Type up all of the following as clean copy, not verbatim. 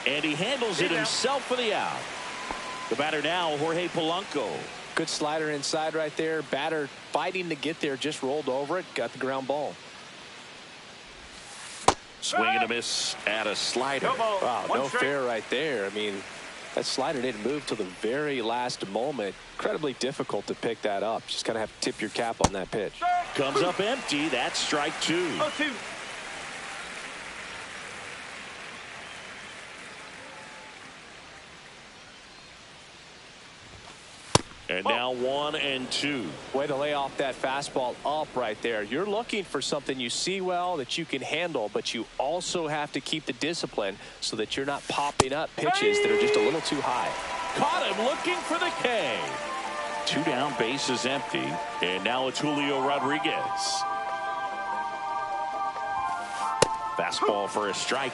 And he handles it himself for the out. The batter now, Jorge Polanco. Good slider inside right there. Batter fighting to get there, just rolled over it, got the ground ball. Swing and a miss at a slider. Wow, no fair right there. I mean, that slider didn't move till the very last moment. Incredibly difficult to pick that up. Just kind of have to tip your cap on that pitch. Comes up empty. That's strike two. And now 1-2. Way to lay off that fastball up right there. You're looking for something you see well that you can handle, but you also have to keep the discipline so that you're not popping up pitches that are just a little too high. Caught him looking for the K. 2 down, bases empty. And now it's Julio Rodriguez. Fastball for a strike.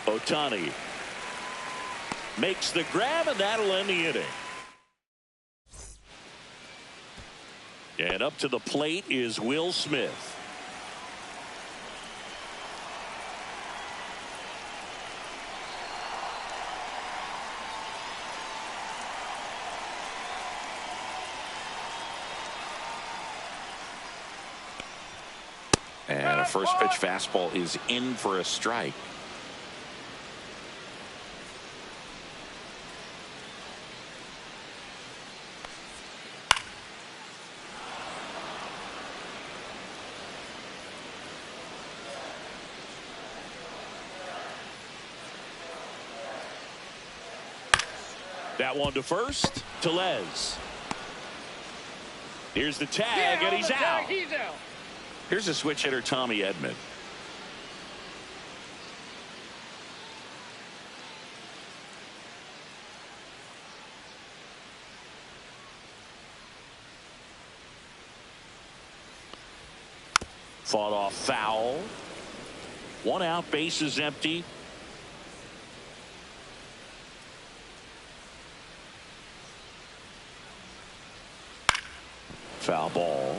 Ohtani makes the grab, and that'll end the inning. And up to the plate is Will Smith. And a first pitch fastball is in for a strike. That one to first. Tellez. Here's the tag, and he's out. Here's a switch hitter, Tommy Edman. Fought off foul. 1 out, bases empty. Foul ball.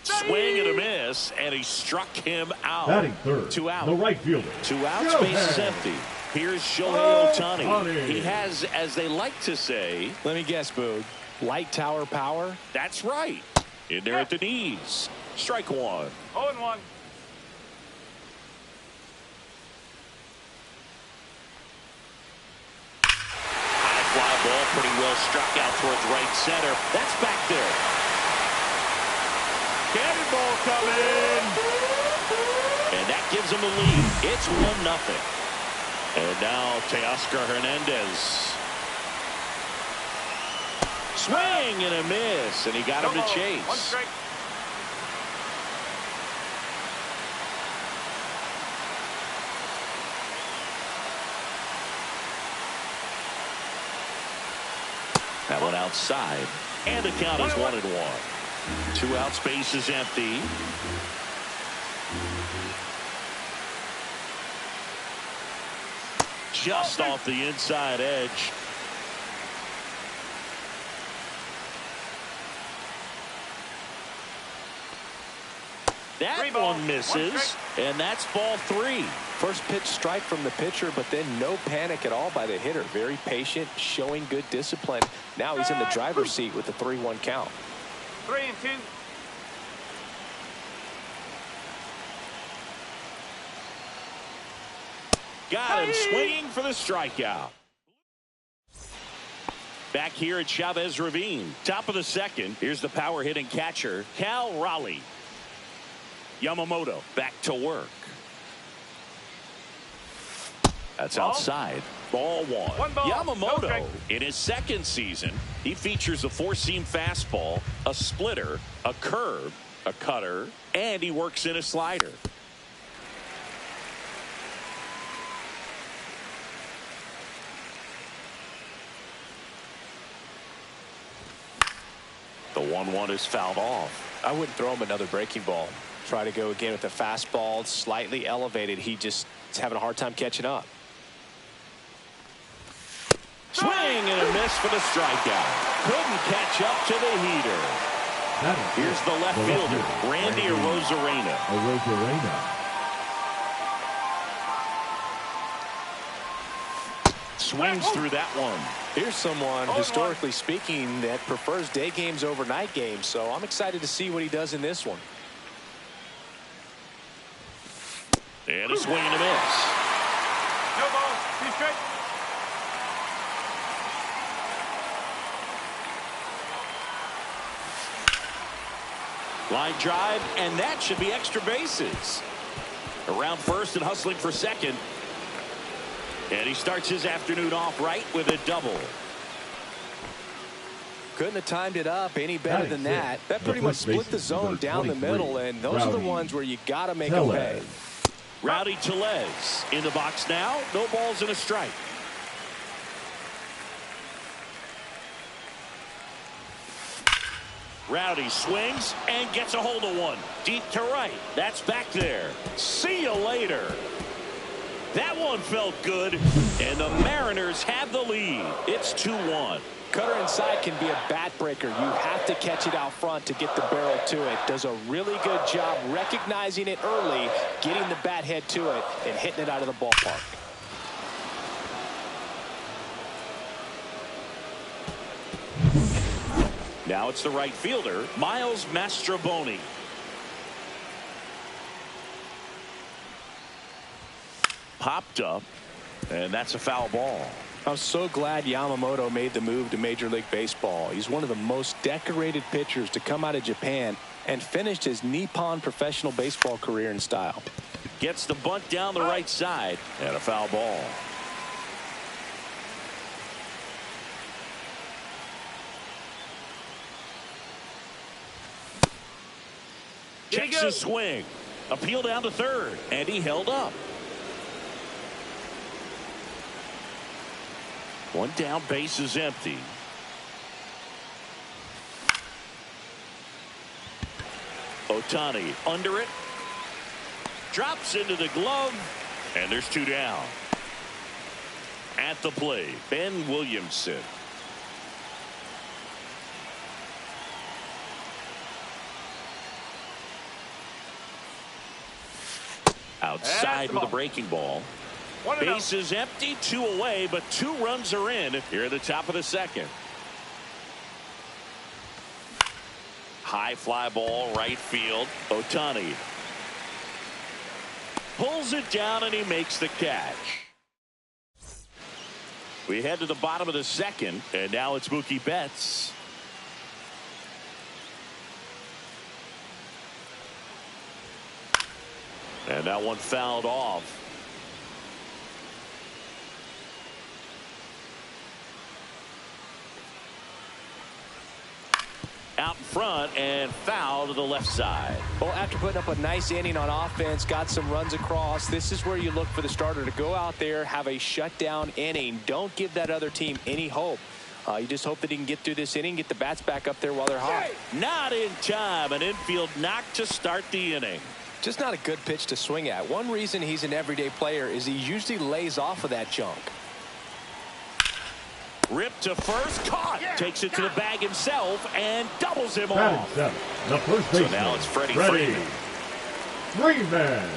Swing and a miss, and he struck him out. Batting third, 2 out. the right fielder. 2 outs, bases empty. Here's Shohei Ohtani. He has, as they like to say, let me guess, Boog, light tower power? That's right. In there at the knees. Strike 1. 0-1. Fly ball pretty well struck out towards right center. That's back there. Cannonball coming. And that gives him the lead. It's 1-0. And now Teoscar Hernandez. Swing and a miss. And he got him to chase. 1 strike. That one outside. And the count is 1-1. 2 outs, bases empty. Just off the inside edge. That one misses, and that's ball 3. First pitch strike from the pitcher, but then no panic at all by the hitter. Very patient, showing good discipline. Now he's in the driver's seat with the 3-1 count. 3-2. Got him swinging for the strikeout. Back here at Chavez Ravine. Top of the second. Here's the power hitting catcher, Cal Raleigh. Yamamoto back to work. That's outside. Ball 1. Yamamoto, in his second season, he features a 4-seam fastball, a splitter, a curve, a cutter, and he works in a slider. The 1-1 is fouled off. I wouldn't throw him another breaking ball. Try to go again with the fastball, slightly elevated. He just is having a hard time catching up. Swing and a miss for the strikeout. Couldn't catch up to the heater. Here's the left fielder, Randy Arozarena. Swings through that one. Here's someone, historically speaking, that prefers day games over night games. So I'm excited to see what he does in this one. And a swing and a miss. No ball. 2 straight. Line drive, and that should be extra bases. Around first and hustling for second. And he starts his afternoon off right with a double. Couldn't have timed it up any better than that. That pretty much split the zone down the middle, and those are the ones where you got to make them pay. Rowdy Tellez in the box now. No balls and a strike. Rowdy swings and gets a hold of one. Deep to right. That's back there. See you later. That one felt good, and the Mariners have the lead. It's 2-1. Cutter inside can be a bat breaker. You have to catch it out front to get the barrel to it. Does a really good job recognizing it early, getting the bat head to it, and hitting it out of the ballpark. Now it's the right fielder, Miles Mastrobuoni. Popped up, and that's a foul ball. I'm so glad Yamamoto made the move to Major League Baseball. He's one of the most decorated pitchers to come out of Japan and finished his Nippon professional baseball career in style. Gets the bunt down the right side, and a foul ball. Checks his swing. Appeal down to third, and he held up. One down, base is empty. Ohtani under it. Drops into the glove, and there's 2 down. At the plate, Ben Williamson. Outside with a breaking ball. Base is empty, 2 away, but 2 runs are in here at the top of the second. High fly ball, right field. Ohtani pulls it down, and he makes the catch. We head to the bottom of the second, and now it's Mookie Betts. And that one fouled off. Out in front and foul to the left side. Well, after putting up a nice inning on offense, got some runs across, this is where you look for the starter to go out there, have a shutdown inning. Don't give that other team any hope. You just hope that he can get through this inning, get the bats back up there while they're hot. Not in time. An infield knock to start the inning. Just not a good pitch to swing at. One reason he's an everyday player is he usually lays off of that junk. Ripped to first, caught, takes it to the bag himself, and doubles him off. The first baseman. So now it's Freddie Freeman.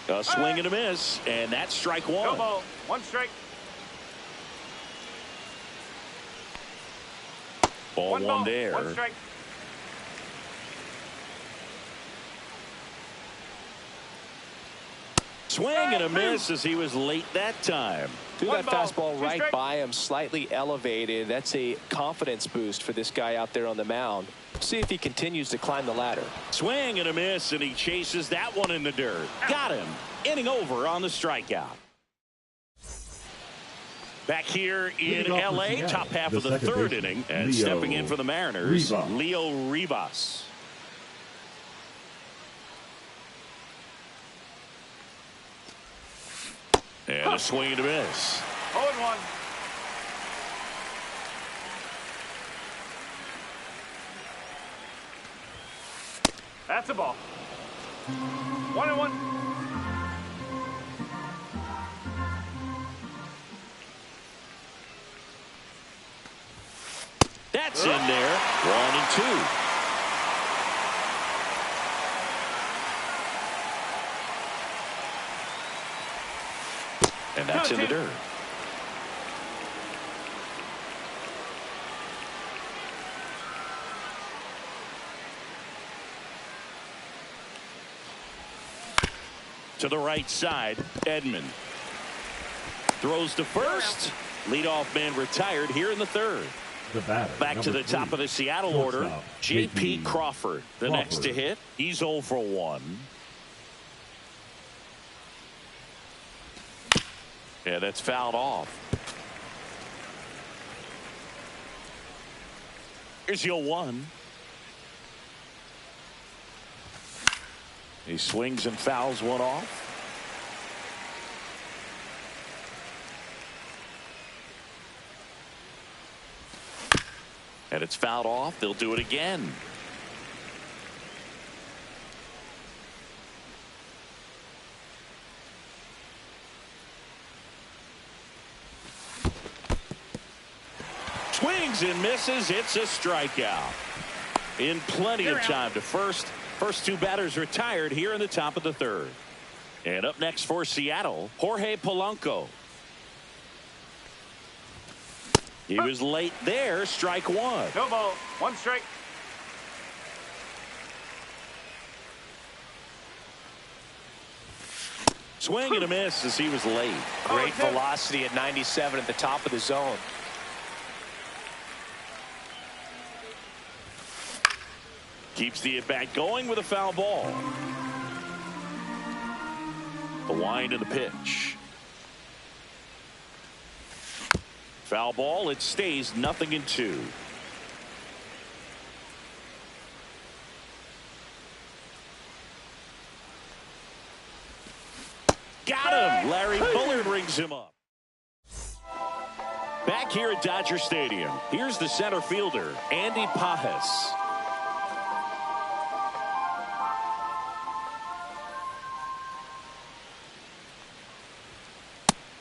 A swing and a miss, and that's strike 1. No ball. 1 strike. Ball 1 there. 1 strike. Swing and a miss as he was late that time. Threw that fastball right by him, slightly elevated. That's a confidence boost for this guy out there on the mound. See if he continues to climb the ladder. Swing and a miss, and he chases that one in the dirt. Got him. Inning over on the strikeout. Back here in L.A., top half of the third inning, and stepping in for the Mariners, Leo Rivas. And a swing and a miss. 0-1. That's a ball. 1-1. That's in there. 1-2. And that's in the dirt. To the right side, Edman throws to first. Leadoff man retired here in the third. Back to the top of the Seattle order, J.P. Crawford, the next to hit. He's 0 for 1. Yeah, that's fouled off. Here's your 1. He swings and fouls one off. And it's fouled off. They'll do it again. Swings and misses. It's a strikeout. In plenty of time to first. First two batters retired here in the top of the third. And up next for Seattle, Jorge Polanco. He was late there. Strike 1. No ball. 1 strike. Swing and a miss as he was late. Great velocity at 97 at the top of the zone. Keeps the at-bat going with a foul ball. The wind and the pitch. Foul ball. It stays 0-2. Got him. Larry Bullard rings him up. Back here at Dodger Stadium, here's the center fielder, Andy Pages.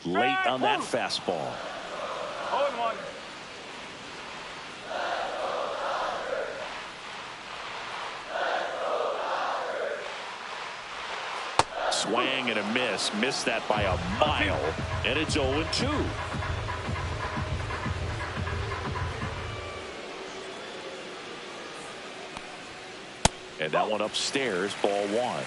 Late on that fastball. 0-1. Swing and a miss. Missed that by a mile. And it's 0-2. And that one upstairs, ball 1.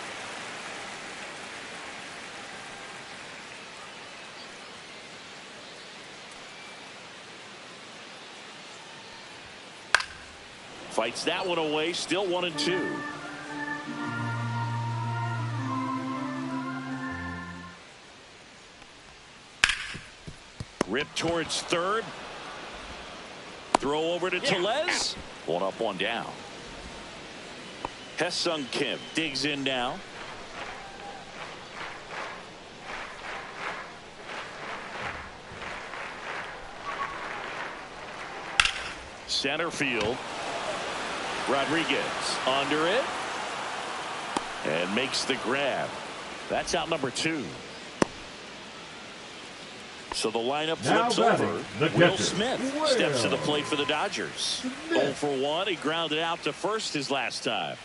Fights that one away, still 1-2. Rip towards third. Throw over to Tellez. 1 up, 1 down. Hesung Kim digs in now. Center field. Rodriguez under it and makes the grab. That's out number 2. So the lineup flips over. Will Smith steps to the plate for the Dodgers. 0 for 1. He grounded out to first his last time.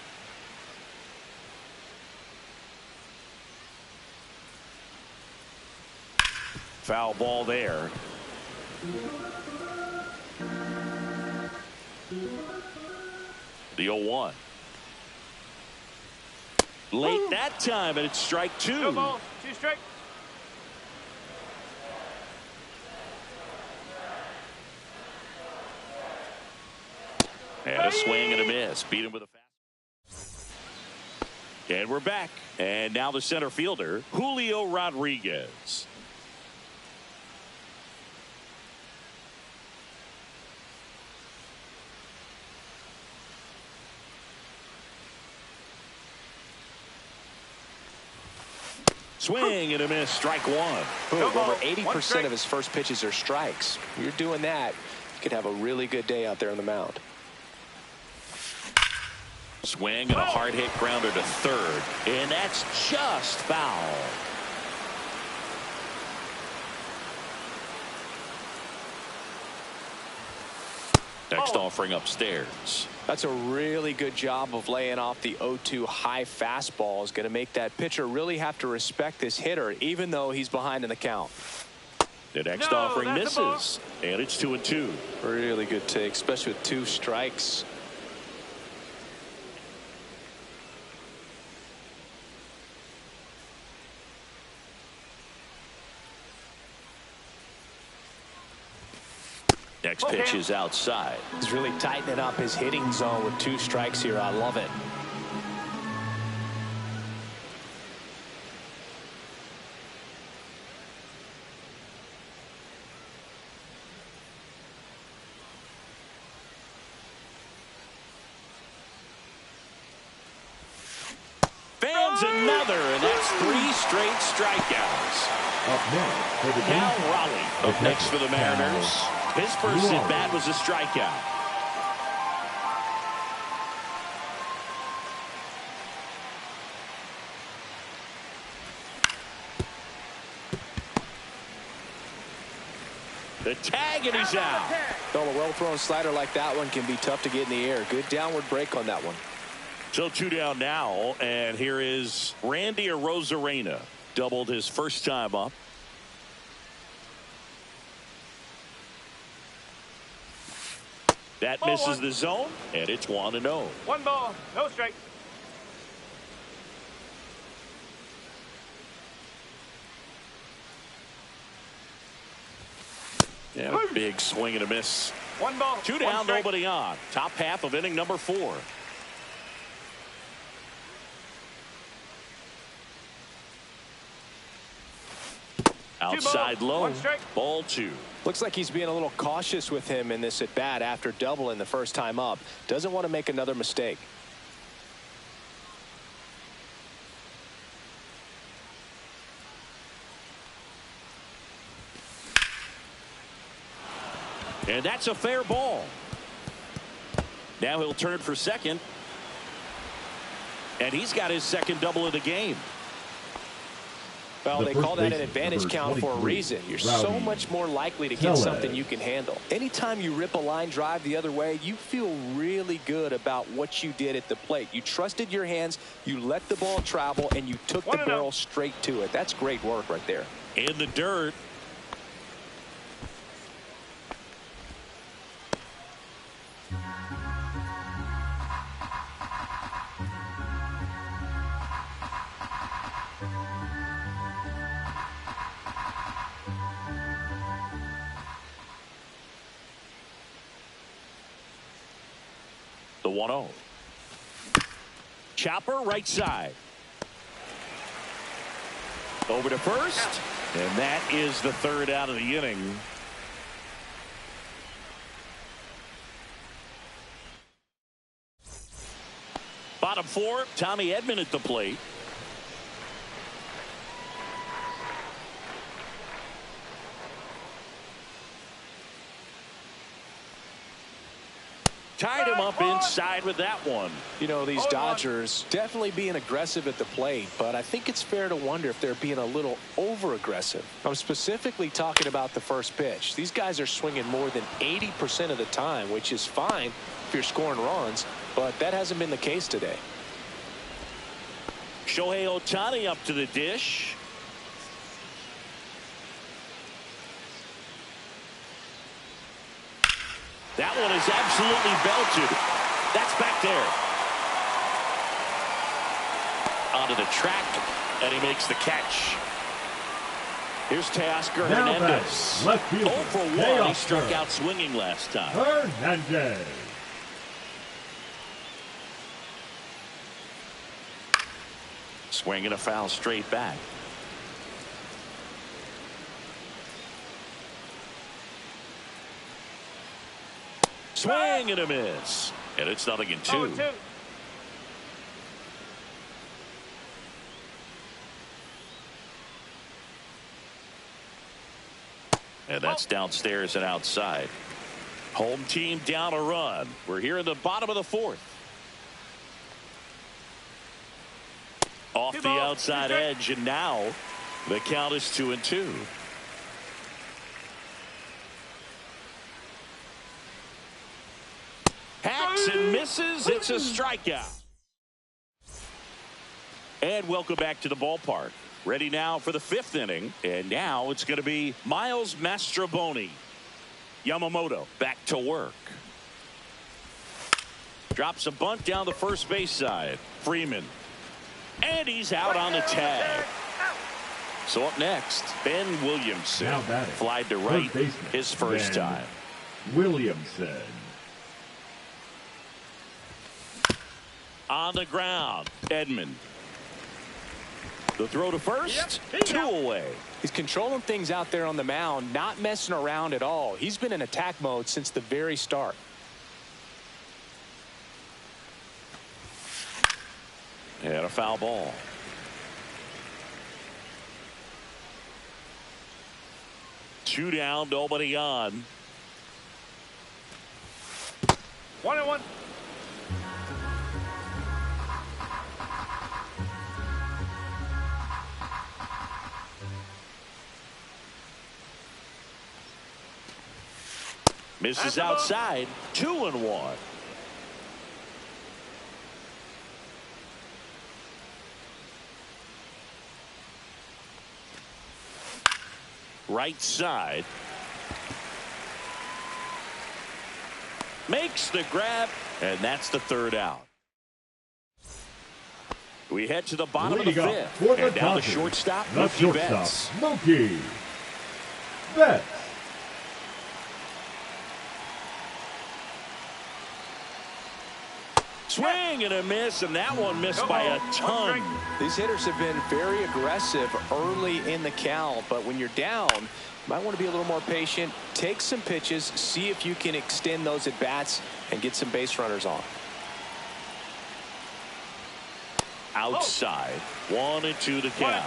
Foul ball there. The 0-1. Late that time, and it's strike 2. No ball. 2 strike. And a swing and a miss. Beat him with a fast. And we're back. And now the center fielder, Julio Rodriguez. Swing and a miss. Strike one. Boom, over 80% of his first pitches are strikes. You're doing that, you could have a really good day out there on the mound. Swing and a hard hit grounder to third, and that's just foul. Next offering upstairs. That's a really good job of laying off the 0-2 high fastball. Is going to make that pitcher really have to respect this hitter, even though he's behind in the count. The next offering misses, and it's 2-2. Really good take, especially with 2 strikes. Next pitch is outside. He's really tightening up his hitting zone with 2 strikes here. I love it. Fans another, and that's 3 straight strikeouts. Up next for the Cal Raleigh up next for the Mariners. His first at bat was a strikeout. The tag, and he's out. Well, a well-thrown slider like that one can be tough to get in the air. Good downward break on that one. So 2 down now, and here is Randy Arozarena. Doubled his first time up. That misses the zone, and it's 1-0. 1 ball, no strike. Yeah, a big swing and a miss. 1 ball, 2 down, nobody on. Top half of inning number 4. Outside low, ball 2. Looks like he's being a little cautious with him in this at bat after doubling the first time up. Doesn't want to make another mistake. And that's a fair ball. Now he'll turn for second. And he's got his second double of the game. Well, they call that an advantage count for a reason. You're so much more likely to get something you can handle. Anytime you rip a line drive the other way, you feel really good about what you did at the plate. You trusted your hands, you let the ball travel, and you took the barrel straight to it. That's great work right there. In the dirt. The 1-0. Chopper right side. Over to first. And that is the 3rd out of the inning. Bottom 4, Tommy Edman at the plate. Tied him up inside with that one. You know, these Dodgers definitely being aggressive at the plate, but I think it's fair to wonder if they're being a little over-aggressive. I'm specifically talking about the first pitch. These guys are swinging more than 80% of the time, which is fine if you're scoring runs, but that hasn't been the case today. Shohei Ohtani up to the dish. That one is absolutely belted. That's back there. Onto the track, and he makes the catch. Here's Teoscar Hernandez. Left fielder, 0 for 1. He struck out swinging last time. Hernandez. Swing and a foul straight back. Swing and a miss. And it's 0-2. And that's downstairs and outside. Home team down a run. We're here in the bottom of the fourth. Off the outside edge, and now the count is 2-2. Hacks and misses. It's a strikeout. And welcome back to the ballpark. Ready now for the fifth inning. And now it's going to be Miles Mastroboni. Yamamoto back to work. Drops a bunt down the first base side. Freeman. And he's out on the tag. So up next, Ben Williamson. Flied to right his first time. Williamson. On the ground, Edman. The throw to first, 2 away. He's controlling things out there on the mound, not messing around at all. He's been in attack mode since the very start. And a foul ball. Two down, nobody on. 1-1. Misses outside. 2-1. Right side. Makes the grab, and that's the third out. We head to the bottom of the fifth. And now the shortstop, Mookie Betts. Mookie Betts. Swing and a miss, and that one missed by a ton. These hitters have been very aggressive early in the count, but when you're down, you might want to be a little more patient. Take some pitches, see if you can extend those at bats and get some base runners on. Outside, 1-2 the count.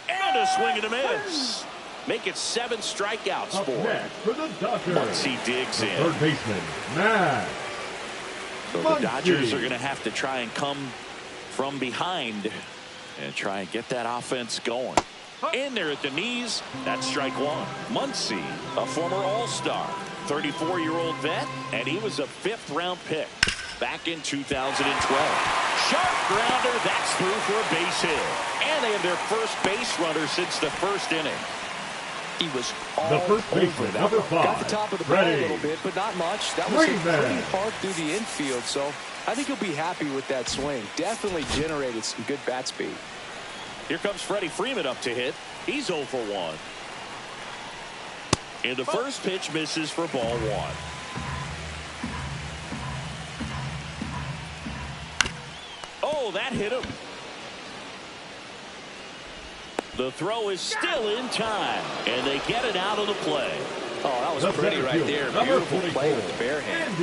And a swing and a miss. Make it 7 strikeouts Up for next for the Dodgers. once he digs in. Third baseman, Matt. So the Dodgers are going to have to try and come from behind and try and get that offense going. In there at the knees, that's strike one. Muncy, a former All-Star, 34-year-old vet, and he was a 5th-round pick back in 2012. Sharp grounder, that's through for a base hit. And they have their first base runner since the first inning. He was all the first baseman, number 5. Got the top of the ball a little bit, but not much. That was pretty hard through the infield, so I think he'll be happy with that swing. Definitely generated some good bat speed. Here comes Freddie Freeman up to hit. He's 0 for 1. And the first pitch misses for ball 1. Oh, that hit him. The throw is still in time, and they get it out of the play. Oh, that was pretty right there. Beautiful play with the bare hand.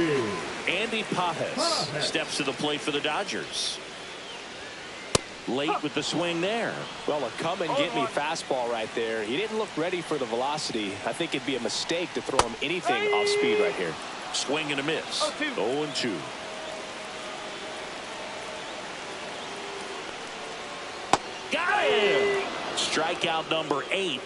Andy Pajes steps to the plate for the Dodgers. Late with the swing there. Well, a come-and-get-me fastball right there. He didn't look ready for the velocity. I think it'd be a mistake to throw him anything off speed right here. Swing and a miss. 0-2. Got him! Strikeout number 8.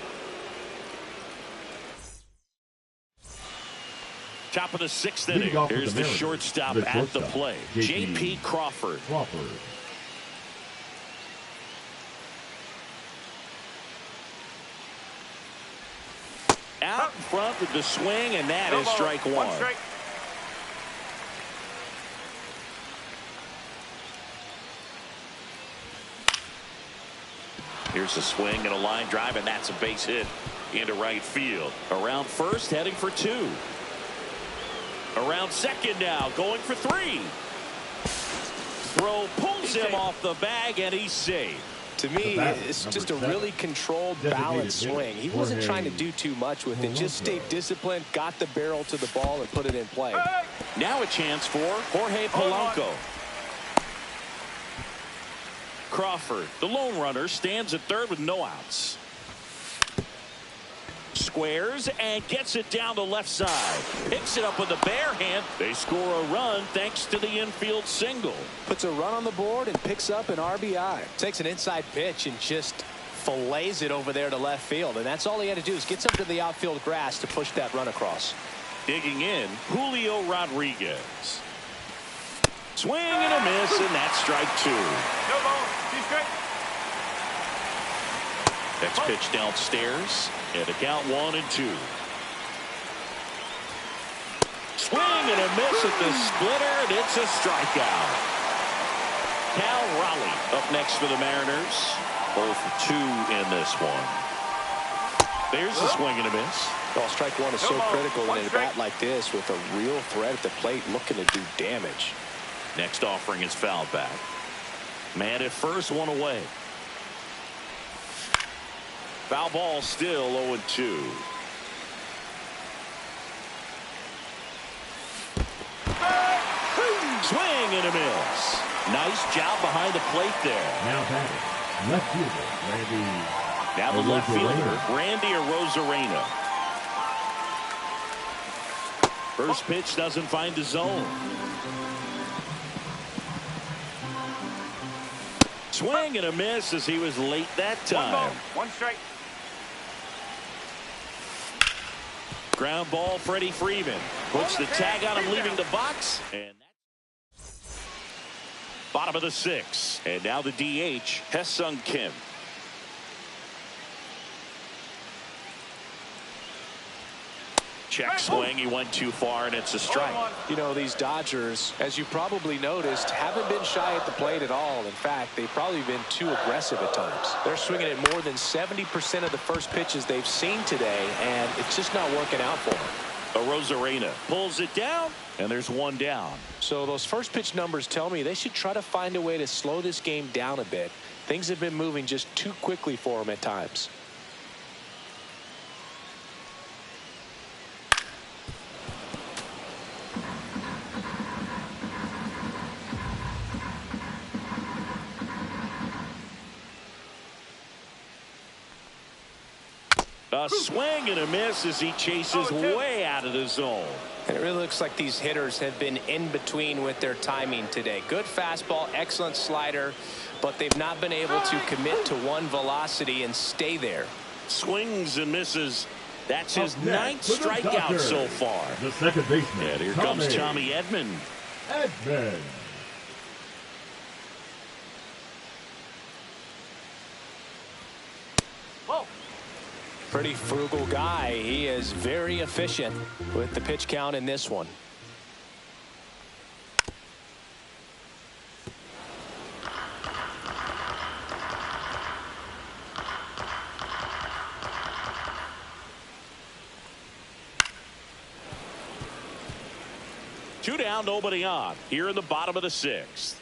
Top of the 6th inning. Here's the shortstop at the plate. J.P. Crawford. Out in front with the swing, and that is strike 1. Here's a swing and a line drive, and that's a base hit into right field. Around first, heading for 2. Around second now, going for 3. Throw pulls him off the bag, and he's safe. To me, it's just a really controlled, balanced swing. He wasn't trying to do too much with it. Just stayed disciplined, got the barrel to the ball, and put it in play. Now a chance for Jorge Polanco. Crawford, the lone runner, stands at third with no outs. Squares and gets it down the left side. Picks it up with a bare hand. They score a run thanks to the infield single. Puts a run on the board and picks up an RBI. Takes an inside pitch and just fillets it over there to left field. And that's all he had to do is get something to the outfield grass to push that run across. Digging in, Julio Rodriguez. Swing and a miss, and that's strike two. No ball. 2 strike. Next pitch downstairs, and a count 1-2. Swing and a miss at the splitter, and it's a strikeout. Cal Raleigh up next for the Mariners. 0 for 2 in this one. There's the swing and a miss. Well, strike one is so critical in a bat like this with a real threat at the plate looking to do damage. Next offering is fouled back. Man at first, one away. Foul ball still 0-2. Swing and a miss. Nice job behind the plate there. Now batting, left fielder, Randy. Now the left fielder, Randy Arozarena. First pitch doesn't find the zone. Swing and a miss as he was late that time. 1 ball, 1 strike. Ground ball, Freddie Freeman puts the tag on him, leaving the box, and bottom of the 6th, and now the DH, Hesung Kim. Check swing, he went too far, and it's a strike. You know, these Dodgers, as you probably noticed, haven't been shy at the plate at all. In fact, they've probably been too aggressive at times. They're swinging at more than 70% of the first pitches they've seen today, and it's just not working out for them. Arozarena pulls it down, and there's 1 down. So those first pitch numbers tell me they should try to find a way to slow this game down a bit. Things have been moving just too quickly for them at times. A swing and a miss as he chases way out of the zone. And it really looks like these hitters have been in between with their timing today. Good fastball, excellent slider, but they've not been able to commit to one velocity and stay there. Swings and misses. That's his 9th strikeout so far. The second baseman. And here comes Tommy Edman. Edman. Pretty frugal guy. He is very efficient with the pitch count in this one. Two down, nobody on. Here in the bottom of the 6th.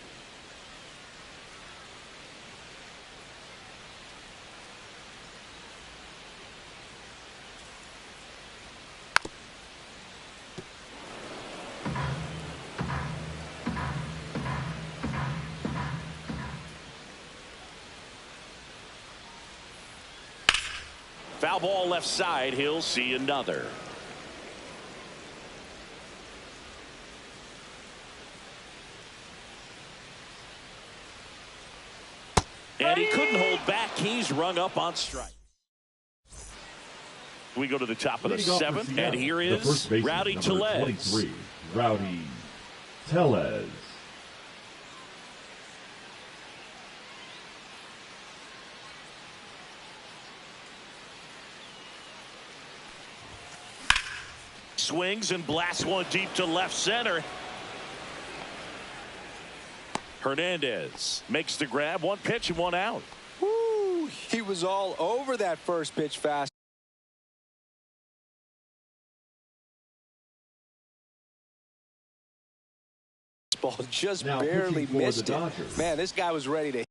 Foul ball left side. He'll see another. And he couldn't hold back. He's rung up on strike. We go to the top of the 7th, and here is Rowdy Tellez. 23, Rowdy Tellez. Swings and blasts one deep to left center. Hernandez makes the grab. 1 pitch and 1 out. Woo, he was all over that first pitch fast. Ball just Now barely missed it. Dodgers. Man, this guy was ready to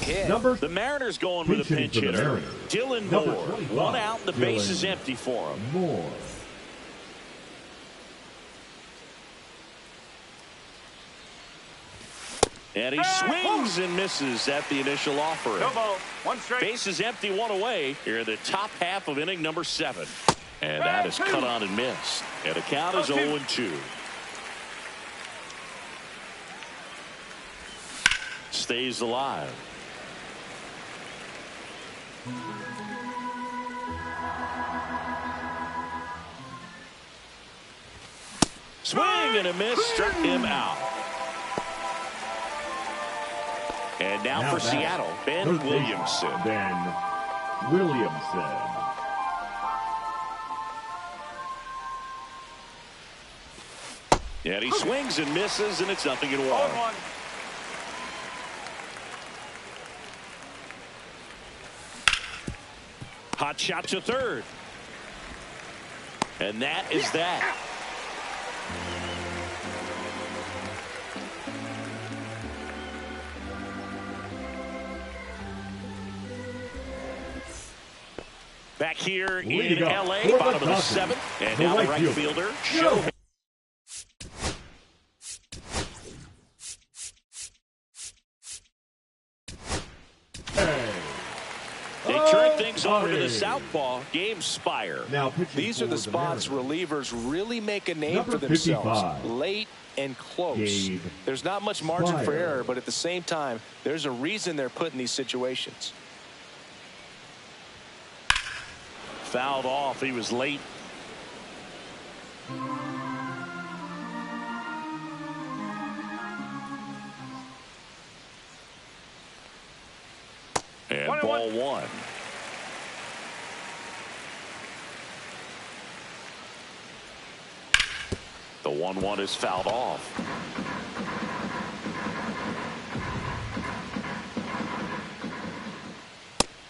Hit. The Mariners going with a pinch hitter. Dylan Moore. One out, and the base is empty for him. Moore. And he swings and misses at the initial offering. No ball. One strike. Base is empty, one away. Here in the top half of inning number 7. And that is cut on and missed. And the count is 0-2. Stays alive. Swing and a miss. Struck him out. And now for Seattle, Ben Williamson. Ben Williamson. And he swings and misses, and it's 0-1. Hot shot to third. And that is that. Back here in LA, bottom of the 7th. And now the right fielder, Shohei. They turn things over to the southpaw, Gabe Spire. These are the spots relievers really make a name for themselves. Late and close. There's not much margin for error, but at the same time, there's a reason they're put in these situations. Fouled off. He was late. And ball 1. The 1-1 is fouled off.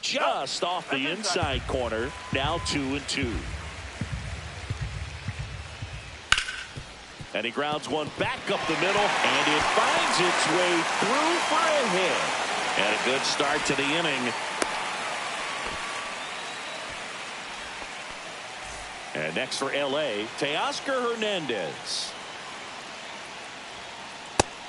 Just off the inside corner. Now 2-2. And he grounds one back up the middle, and it finds its way through for a hit. And a good start to the inning. And next for LA, Teoscar Hernandez.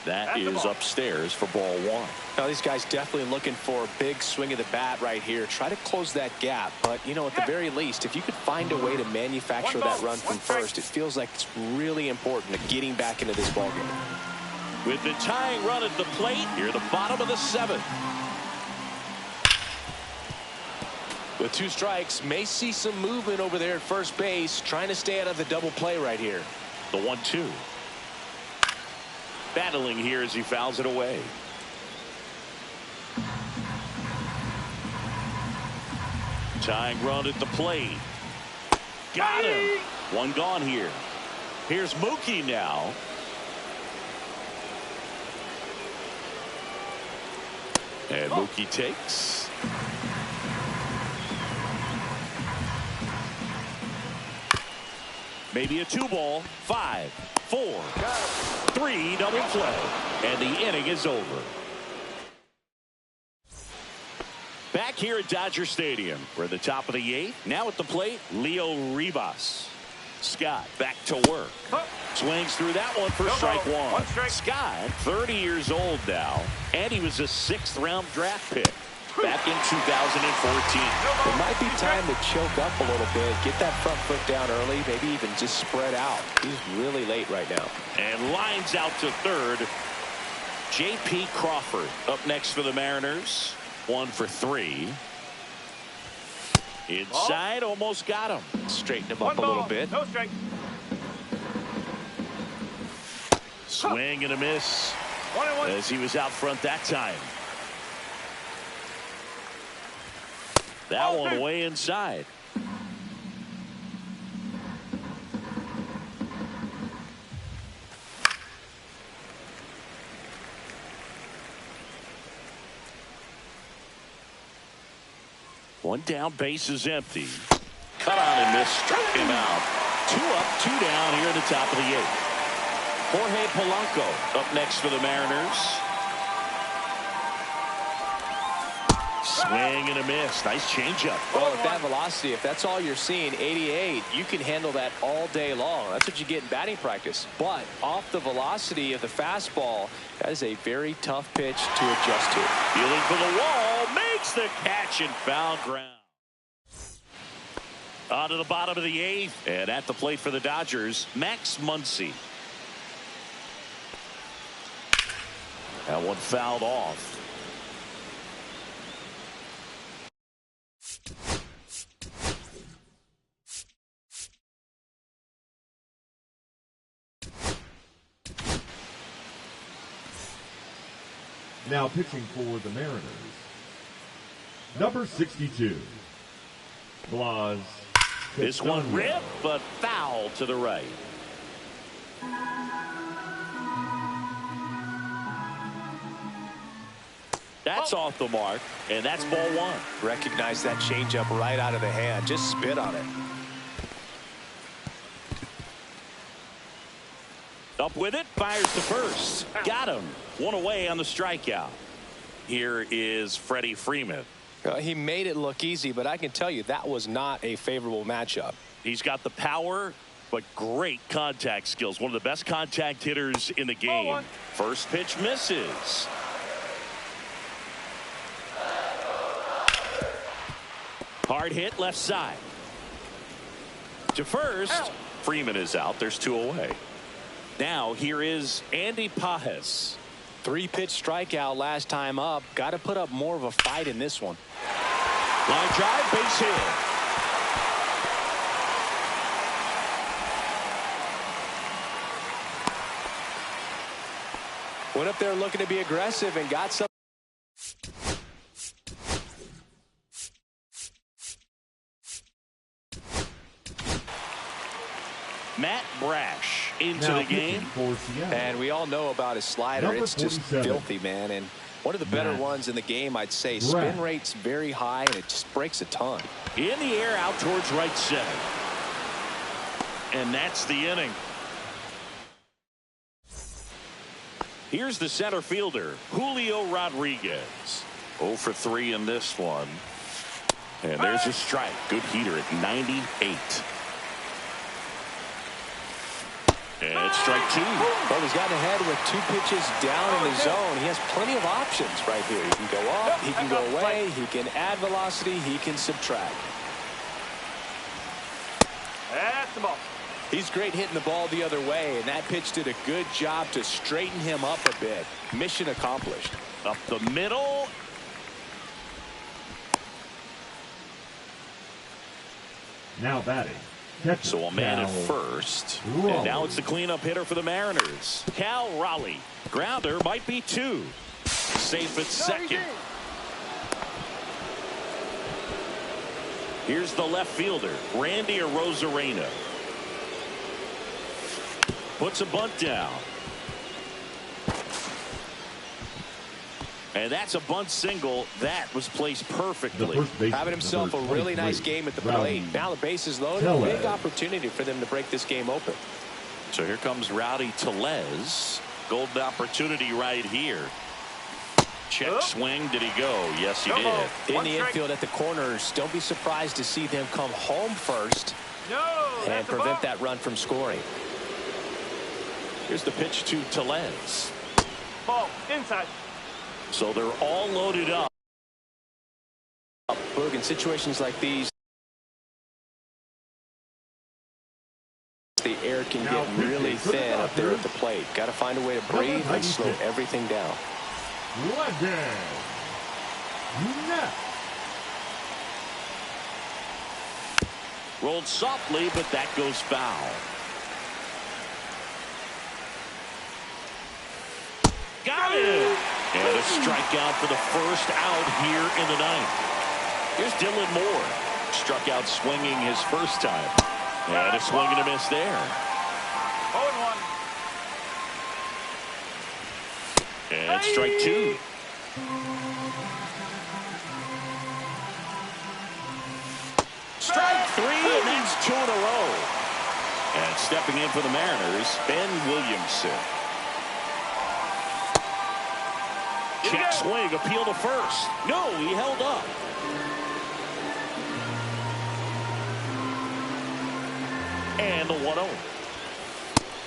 That is upstairs for ball 1. Now these guys definitely looking for a big swing of the bat right here. Try to close that gap. But, you know, at the very least, if you could find a way to manufacture that run from first, it feels like it's really important to getting back into this ballgame. With the tying run at the plate, near the bottom of the 7th. With 2 strikes, may see some movement over there at first base, trying to stay out of the double play right here. The 1-2. Battling here as he fouls it away. Tying run at the plate. Got him. One gone here. Here's Mookie now. And Mookie takes. Maybe a 2-ball. 5, 4, 3, double play. And the inning is over. Back here at Dodger Stadium. We're at the top of the 8th. Now at the plate, Leo Rivas. Scott back to work. Swings through that one for strike 1. Scott, 30 years old now, and he was a 6th-round draft pick back in 2014. It might be time to choke up a little bit, get that front foot down early, maybe even just spread out. He's really late right now. And lines out to third. J.P. Crawford up next for the Mariners. 1 for 3. Inside, almost got him. Straighten him up a little bit. No strike. Swing and a miss. 1-1. As he was out front that time. That one way inside. One down, base is empty. Cut on and miss, struck him out. 2 up, 2 down here at the top of the 8th. Jorge Polanco up next for the Mariners. Swing and a miss. Nice changeup. Well, with that velocity, if that's all you're seeing, 88, you can handle that all day long. That's what you get in batting practice. But off the velocity of the fastball, that is a very tough pitch to adjust to. Feeling for the wall, makes the catch and foul ground. On to the bottom of the 8th, and at the plate for the Dodgers, Max Muncy. That one fouled off. Now pitching for the Mariners, number 62, Blas. This one ripped, but foul to the right. That's off the mark, and that's ball 1. Recognize that changeup right out of the hand. Just spit on it. Up with it, fires to first. Got him. One away on the strikeout. Here is Freddie Freeman. He made it look easy, but I can tell you that was not a favorable matchup. He's got the power, but great contact skills. One of the best contact hitters in the game. First pitch misses. Hard hit left side. To first. Freeman is out. There's 2 away. Now here is Andy Pages. 3-pitch strikeout last time up. Got to put up more of a fight in this one. Line drive, base hit. Went up there looking to be aggressive and got some. Matt Brash into the game. And we all know about his slider. It's just filthy, man. And one of the better ones in the game, I'd say. Spin rate's very high, and it just breaks a ton. In the air, out towards right center. And that's the inning. Here's the center fielder, Julio Rodriguez. 0 for 3 in this one. And there's a strike. Good heater at 98. And strike 2. Well, he's gotten ahead with 2 pitches down in the zone. He has plenty of options right here. He can go up, he can go away, he can add velocity, he can subtract. That's the ball. He's great hitting the ball the other way, and that pitch did a good job to straighten him up a bit. Mission accomplished. Up the middle. Now batting. So a man at first. And now it's the cleanup hitter for the Mariners. Cal Raleigh. Grounder might be 2. Safe at second. Here's the left fielder, Randy Arozarena. Puts a bunt down. And that's a bunt single that was placed perfectly. Having himself a really nice game at the plate. Now the base is loaded. Big opportunity for them to break this game open. So here comes Rowdy Tellez. Golden opportunity right here. Check swing. Did he go? Yes, he did. In the infield at the corners, don't be surprised to see them come home first and prevent that run from scoring. Here's the pitch to Tellez. Ball inside. So they're all loaded up. Boog, in situations like these, the air can get really thin up there at the plate. Got to find a way to breathe and slow everything down. Rolled softly, but that goes foul. Got it! And a strikeout for the first out here in the 9th. Here's Dylan Moore. Struck out swinging his first time. And a swing and a miss there. 0-1. And strike 2. Strike 3, and that's 2 in a row. And stepping in for the Mariners, Ben Williamson. Check Swing, appeal to first. No, he held up. And the 1-0.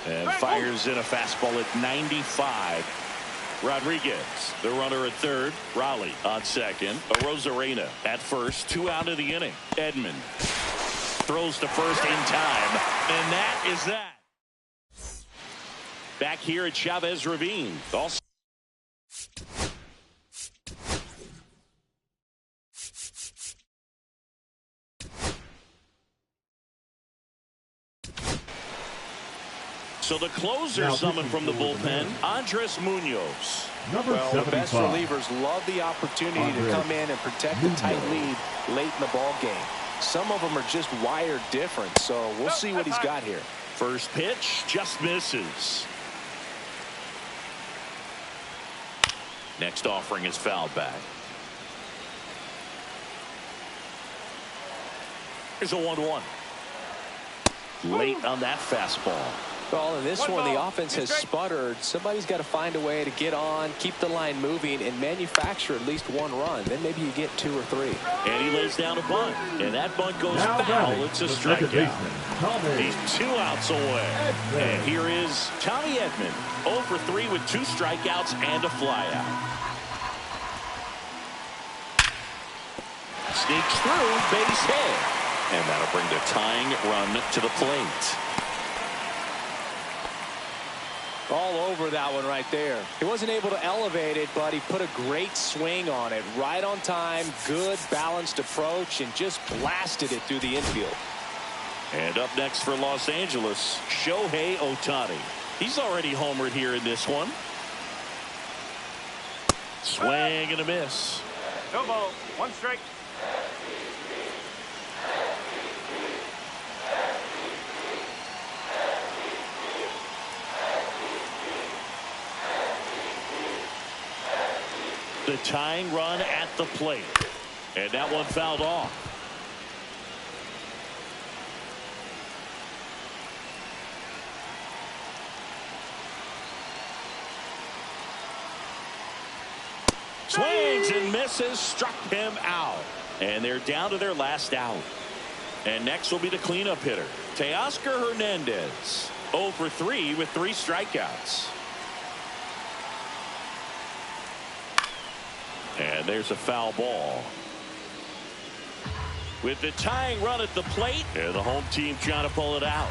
And fires in a fastball at 95. Rodriguez, the runner at third. Raleigh on second. Arozarena at first. 2 out of the inning. Edman throws to first in time. And that is that. Back here at Chavez Ravine. Also so the closer summoned from the bullpen, Andres Munoz. Well, the best relievers love the opportunity to come in and protect the tight lead late in the ball game. Some of them are just wired different, so we'll see what he's got here. First pitch just misses. Next offering is fouled back. Here's a 1-1. Late on that fastball. Well, in this one, the offense has sputtered. Somebody's got to find a way to get on, keep the line moving, and manufacture at least 1 run. Then maybe you get 2 or 3. And he lays down a bunt. And that bunt goes foul. It's a strikeout. He's 2 outs away. And here is Tommy Edman. 0 for 3 with 2 strikeouts and a flyout. Sneaks through, base hit. And that'll bring the tying run to the plate. All over that one right there. He wasn't able to elevate it, but he put a great swing on it. Right on time, good balanced approach, and just blasted it through the infield. And up next for Los Angeles, Shohei Ohtani. He's already homered here in this one. Swing and a miss. No ball. 1 strike. The tying run at the plate. And that one fouled off. Swings and misses, struck him out. And they're down to their last out. And next will be the cleanup hitter, Teoscar Hernandez. 0 for 3 with 3 strikeouts. And there's a foul ball. With the tying run at the plate, and the home team trying to pull it out.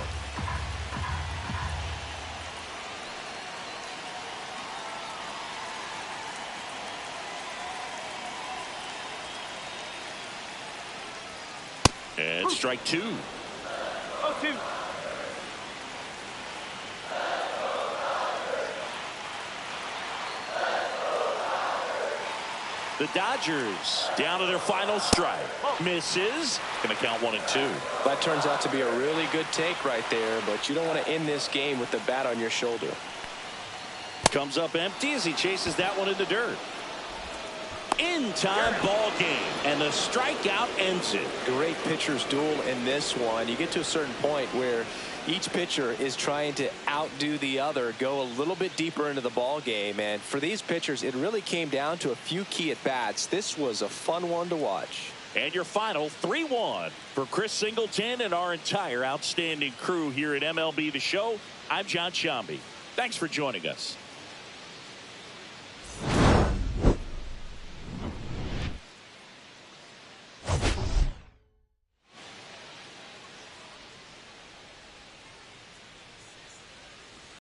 And strike 2. 0-2. The Dodgers down to their final strike. Misses. Going to count 1 and 2. That turns out to be a really good take right there, but you don't want to end this game with the bat on your shoulder. Comes up empty as he chases that one in the dirt. In time ball game, and the strikeout ends it. Great pitcher's duel in this one. You get to a certain point where each pitcher is trying to outdo the other, go a little bit deeper into the ball game, and for these pitchers it really came down to a few key at bats. This was a fun one to watch. And your final 3-1 for Chris Singleton and our entire outstanding crew here at MLB The Show. I'm John Shambi. Thanks for joining us.